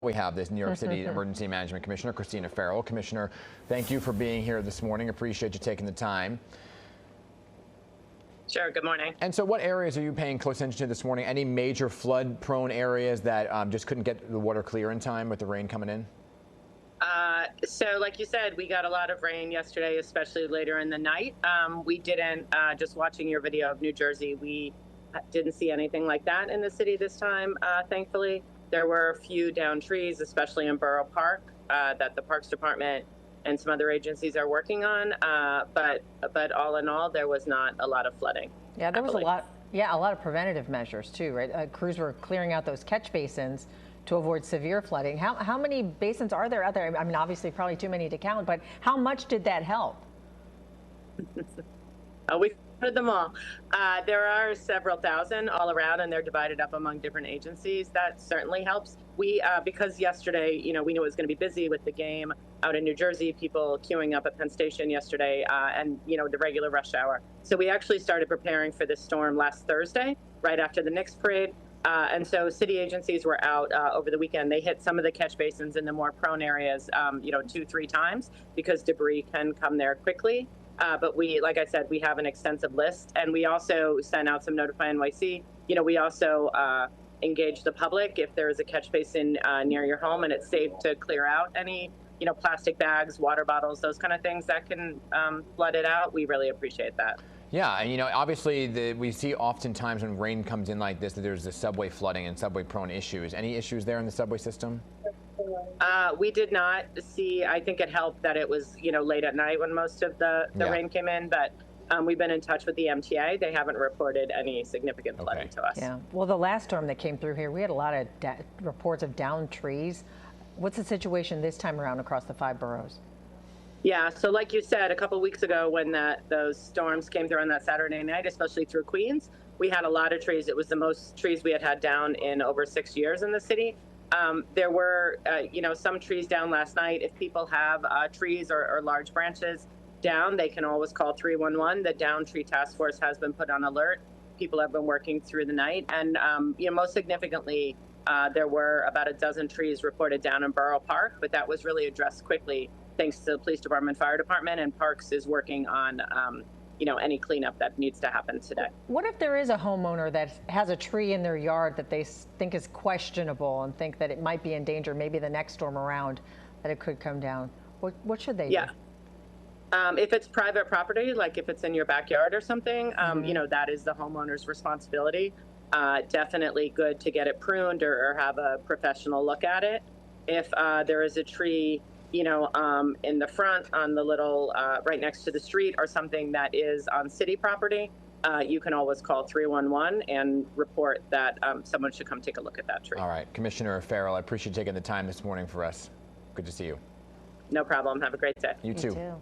We have this New York City Emergency Management Commissioner, Christina Farrell. Commissioner, thank you for being here this morning. Appreciate you taking the time. Sure. Good morning. And so what areas are you paying close attention to this morning? Any major flood-prone areas that just couldn't get the water clear in time with the rain coming in? So like you said, we got a lot of rain yesterday, especially later in the night. We didn't, just watching your video of New Jersey, we didn't see anything like that in the city this time, thankfully. There were a few downed trees, especially in Borough Park, that the Parks Department and some other agencies are working on. But all in all, there was not a lot of flooding. Yeah, there was a lot of preventative measures too, right? Crews were clearing out those catch basins to avoid severe flooding. How many basins are there out there? I mean, obviously probably too many to count, but how much did that help? We counted them all. There are several thousand all around, and they're divided up among different agencies. That certainly helps. We, because yesterday, we knew it was going to be busy with the game out in New Jersey, people queuing up at Penn Station yesterday, and, the regular rush hour. So we actually started preparing for this storm last Thursday, right after the Knicks parade. And so city agencies were out over the weekend. They hit some of the catch basins in the more prone areas, 2-3 times because debris can come there quickly. But we, like I said, we have an extensive list, and we also sent out some Notify NYC. We also engage the public if there is a catch basin near your home and it's safe to clear out any, plastic bags, water bottles, those kind of things that can flood it out. We really appreciate that. Yeah, and obviously we see oftentimes when rain comes in like this that there's the subway flooding and subway prone issues. Any issues there in the subway system? We did not see. I think it helped that it was, late at night when most of the rain came in, but we've been in touch with the MTA. They haven't reported any significant flooding to us. Yeah. Well, the last storm that came through here, we had a lot of reports of downed trees. What's the situation this time around across the 5 boroughs? Yeah, so like you said, a couple of weeks ago when those storms came through on that Saturday night, especially through Queens, we had a lot of trees. It was the most trees we had down in over 6 years in the city. There were, some trees down last night. If people have trees or large branches down, they can always call 311. The Down Tree Task Force has been put on alert. People have been working through the night. And, most significantly, there were about a dozen trees reported down in Borough Park, but that was really addressed quickly thanks to the police department, fire department, and Parks is working on, any cleanup that needs to happen today. What if there is a homeowner that has a tree in their yard that they think is questionable and think that it might be in danger, maybe the next storm around, that it could come down? What should they do? If it's private property, like if it's in your backyard or something, that is the homeowner's responsibility. Definitely good to get it pruned or have a professional look at it. If there is a tree in the front on the little, right next to the street or something that is on city property, you can always call 311 and report that someone should come take a look at that tree. All right. Commissioner Farrell, I appreciate you taking the time this morning for us. Good to see you. No problem. Have a great day. You too.